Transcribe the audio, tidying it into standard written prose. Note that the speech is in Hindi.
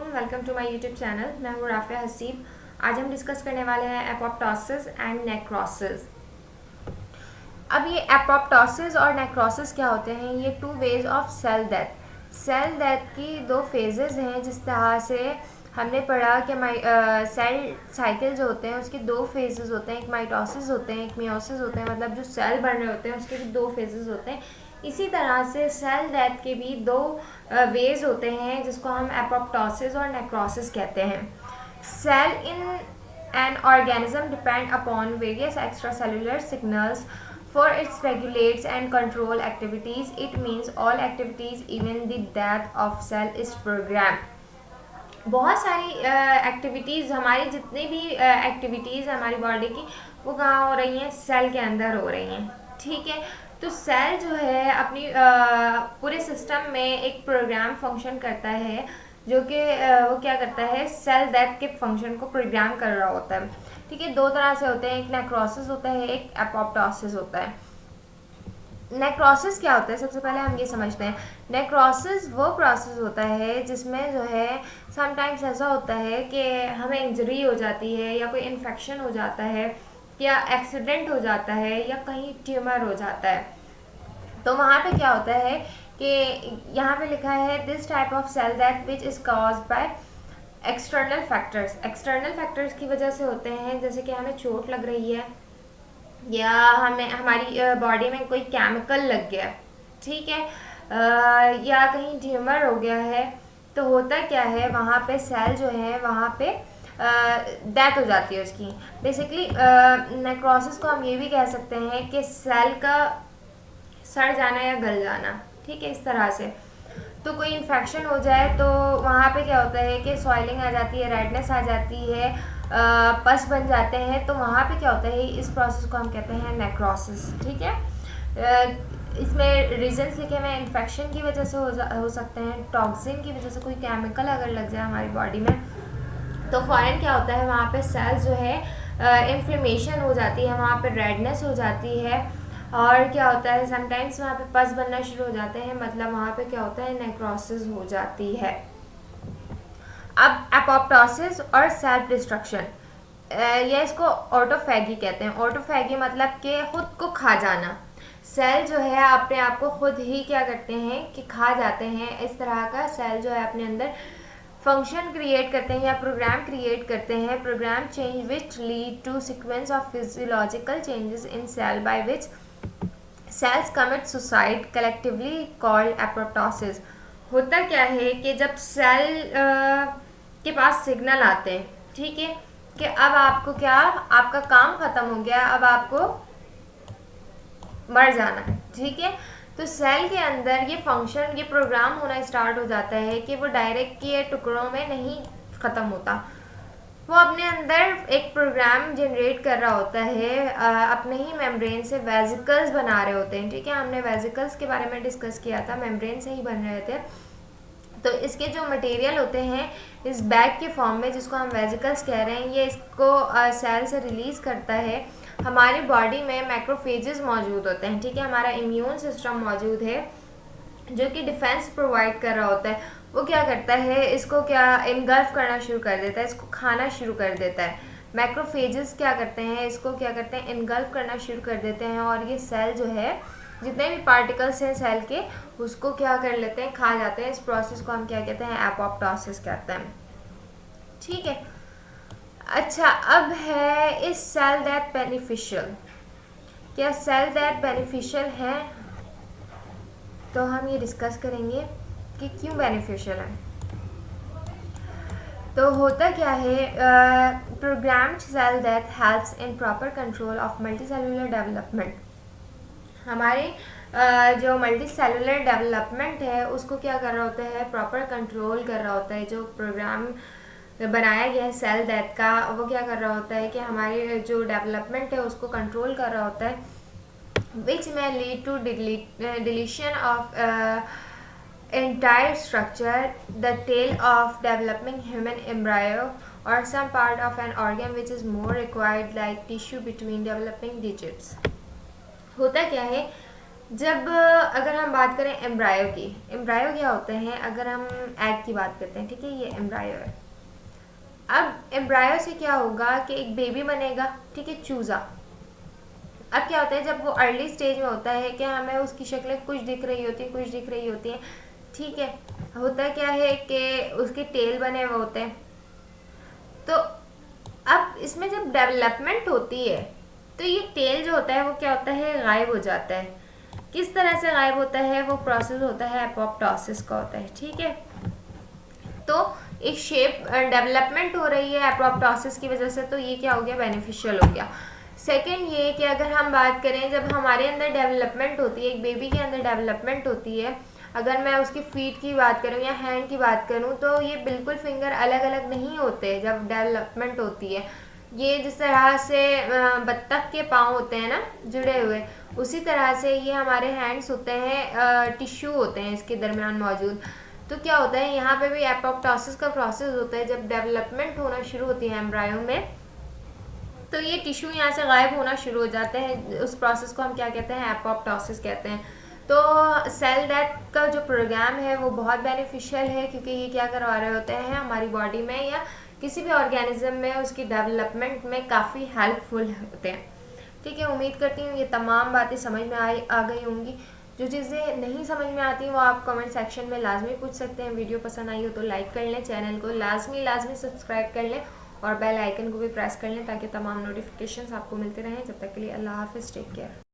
Welcome to my YouTube channel. मैं हूँ राफिया हसीब। आज हम डिस्कस करने वाले हैं एपोप्टोसिस एंड नेक्रोसिस। अब ये एपोप्टोसिस और नेक्रोसिस क्या होते हैं? ये two ways of cell death. Cell death की दो फेजेस हैं। जिस तरह से हमने पढ़ा कि सेल साइकिल जो होते हैं उसके दो फेजेस होते हैं, एक माइटोसिस होते हैं, एक मियोसिस होते हैं। मतलब जो सेल बन रहे होते हैं उसके भी दो फेजेस होते हैं। इसी तरह से सेल डेथ के भी दो वेज होते हैं जिसको हम एपोप्टोसिस और नेक्रोसिस कहते हैं। Cell in an organism depend upon various extracellular signals for its regulates and control activities. It means all activities, even the death of cell is programmed. बहुत सारी एक्टिविटीज़, हमारी जितनी भी एक्टिविटीज़ हमारी बॉडी की, वो कहाँ हो रही हैं? सेल के अंदर हो रही हैं। ठीक है, तो सेल जो है अपनी पूरे सिस्टम में एक प्रोग्राम फंक्शन करता है, जो कि वो क्या करता है? सेल डेथ के फंक्शन को प्रोग्राम कर रहा होता है। ठीक है, दो तरह से होते हैं, एक नेक्रोसिस होता है, एक एपोप्टोसिस होता है। नेक्रोसिस क्या होता है? सबसे पहले हम ये समझते हैं। नेक्रोसिस वो प्रोसेस होता है जिसमें जो है समटाइम्स ऐसा होता है कि हमें इंजरी हो जाती है, या कोई इन्फेक्शन हो जाता है, या एक्सीडेंट हो जाता है, या कहीं ट्यूमर हो जाता है। तो वहाँ पे क्या होता है कि यहाँ पे लिखा है this type of cell death which is caused by external factors. External factors की वजह से होते हैं, जैसे कि हमें चोट लग रही है, या हमें हमारी बॉडी में कोई केमिकल लग गया, ठीक है, या कहीं ट्यूमर हो गया है। तो होता क्या है, वहाँ पे सेल जो है वहाँ पे डेथ हो जाती है उसकी। बेसिकली नेक्रोसिस को हम ये भी कह सकते हैं कि सेल का सड़ जाना या गल जाना। ठीक है, इस तरह से। तो कोई इन्फेक्शन हो जाए तो वहाँ पे क्या होता है कि सॉइलिंग आ जाती है, रेडनेस आ जाती है, पस बन जाते हैं। तो वहाँ पे क्या होता है, इस प्रोसेस को हम कहते हैं नेक्रोसिस। ठीक है, इसमें रीजंस लिखे हुए हैं। इन्फेक्शन की वजह से हो सकते हैं, टॉक्सिन की वजह से, कोई केमिकल अगर लग जाए हमारी बॉडी में तो फ़ौरन क्या होता है, वहाँ पे सेल्स जो है इन्फ्लेमेशन हो जाती है, वहाँ पे रेडनेस हो जाती है, और क्या होता है समटाइम्स वहाँ पे पस बनना शुरू हो जाते हैं। मतलब वहाँ पे क्या होता है, नेक्रोसिस हो जाती है। अब एपोप्टोसिस और सेल्फ डिस्ट्रक्शन, या इसको ऑटोफैगी कहते हैं। ऑटोफैगी मतलब कि खुद को खा जाना। सेल जो है अपने आप को खुद ही क्या करते हैं कि खा जाते हैं। इस तरह का सेल जो है अपने अंदर फंक्शन क्रिएट करते हैं या प्रोग्राम क्रिएट करते हैं। Program change which lead to sequence of physiological changes in cell by which cells commit suicide collectively called apoptosis. होता क्या है कि जब सेल के पास सिग्नल आते हैं, ठीक है, कि अब आपको क्या, आपका काम खत्म हो गया, अब आपको मर जाना है। ठीक है, तो सेल के अंदर ये फंक्शन, ये प्रोग्राम होना स्टार्ट हो जाता है कि वो डायरेक्ट के टुकड़ों में नहीं ख़त्म होता। वो अपने अंदर एक प्रोग्राम जनरेट कर रहा होता है, अपने ही मेम्ब्रेन से वेजिकल्स बना रहे होते हैं। ठीक है, हमने वेजिकल्स के बारे में डिस्कस किया था, मेम्ब्रेन से ही बन रहे थे। तो इसके जो मटेरियल होते हैं इस बैग के फॉर्म में, जिसको हम वेजिकल्स कह रहे हैं, ये इसको सेल से रिलीज़ करता है। हमारी बॉडी में मैक्रोफेजेस मौजूद होते हैं। ठीक है, हमारा इम्यून सिस्टम मौजूद है जो कि डिफेंस प्रोवाइड कर रहा होता है। वो क्या करता है, इसको क्या इनगल्फ करना शुरू कर देता है, इसको खाना शुरू कर देता है। मैक्रोफेजेस क्या करते हैं, इसको क्या करते हैं, इनगल्फ करना शुरू कर देते हैं, और ये सेल जो है जितने भी पार्टिकल्स हैं सेल के, उसको क्या कर लेते हैं, खा जाते हैं। इस प्रोसेस को हम क्या कहते हैं, एपोप्टोसिस कहते हैं। ठीक है, अच्छा, अब है इस सेल डेथ बेनिफिशियल? क्या सेल डेथ बेनिफिशियल है? तो हम ये डिस्कस करेंगे कि क्यों बेनिफिशियल है। तो होता क्या है, programmed cell death helps in proper control of multicellular development. हमारे जो मल्टी सेलुलर डेवलपमेंट है उसको क्या कर रहा होता है, प्रॉपर कंट्रोल कर रहा होता है। जो प्रोग्राम बनाया गया है सेल डेथ का, वो क्या कर रहा होता है कि हमारे जो डेवलपमेंट है उसको कंट्रोल कर रहा होता है, विच में lead to deletion of entire structure, the tail of developing human embryo, or some part of an organ which is more required like tissue between developing digits. होता क्या है जब अगर हम बात करें एम्ब्रायो की, एम्ब्रायो क्या होते हैं, अगर हम एग की बात करते हैं, ठीक है, ये एम्ब्रायो है। अब एम्ब्रायो से क्या होगा कि एक बेबी बनेगा, ठीक है, चूज़ा। अब क्या होता है, जब वो अर्ली स्टेज में होता है कि हमें उसकी शक्लें कुछ दिख रही होती है, कुछ दिख रही होती हैं, ठीक है। होता क्या है कि उसके टेल बने हुए होते हैं। तो अब इसमें जब डेवलपमेंट होती है तो ये टेल जो होता है वो क्या होता है, गायब हो जाता है। किस तरह से गायब होता है, वो प्रोसेस होता है एपोप्टोसिस का होता है, ठीक है। तो एक शेप डेवलपमेंट हो रही है एपोप्टोसिस की वजह से, तो ये क्या हो गया, बेनिफिशियल हो गया। सेकेंड ये कि अगर हम बात करें, जब हमारे अंदर डेवलपमेंट होती है, एक बेबी के अंदर डेवलपमेंट होती है, अगर मैं उसकी फीट की बात करूँ या हैंड की बात करूँ, तो ये बिल्कुल फिंगर अलग अलग नहीं होते जब डेवलपमेंट होती है। ये जिस तरह से बत्तख के पाँव होते हैं ना जुड़े हुए, उसी तरह से ये हमारे हैंड्स होते हैं, टिश्यू होते हैं इसके दरमियान मौजूद। तो क्या होता है, यहाँ पे भी एपोप्टोसिस का प्रोसेस होता है। जब डेवलपमेंट होना शुरू होती है एम्ब्रायो में, तो ये टिश्यू यहाँ से गायब होना शुरू हो जाते हैं। उस प्रोसेस को हम क्या कहते हैं, एपोप्टोसिस कहते हैं। तो सेल डेथ का जो प्रोग्राम है वो बहुत बेनिफिशियल है, क्योंकि ये क्या करवा रहे होते हैं हमारी बॉडी में या किसी भी ऑर्गेनिज्म में उसकी डेवलपमेंट में काफ़ी हेल्पफुल होते हैं, ठीक है। उम्मीद करती हूँ ये तमाम बातें समझ में आ गई होंगी। जो चीज़ें नहीं समझ में आती वो आप कमेंट सेक्शन में लाजमी पूछ सकते हैं। वीडियो पसंद आई हो तो लाइक कर लें, चैनल को लाजमी सब्सक्राइब कर लें और बेल आइकन को भी प्रेस कर लें ताकि तमाम नोटिफिकेशंस आपको मिलते रहें। जब तक के लिए अल्लाह हाफिज़, टेक केयर।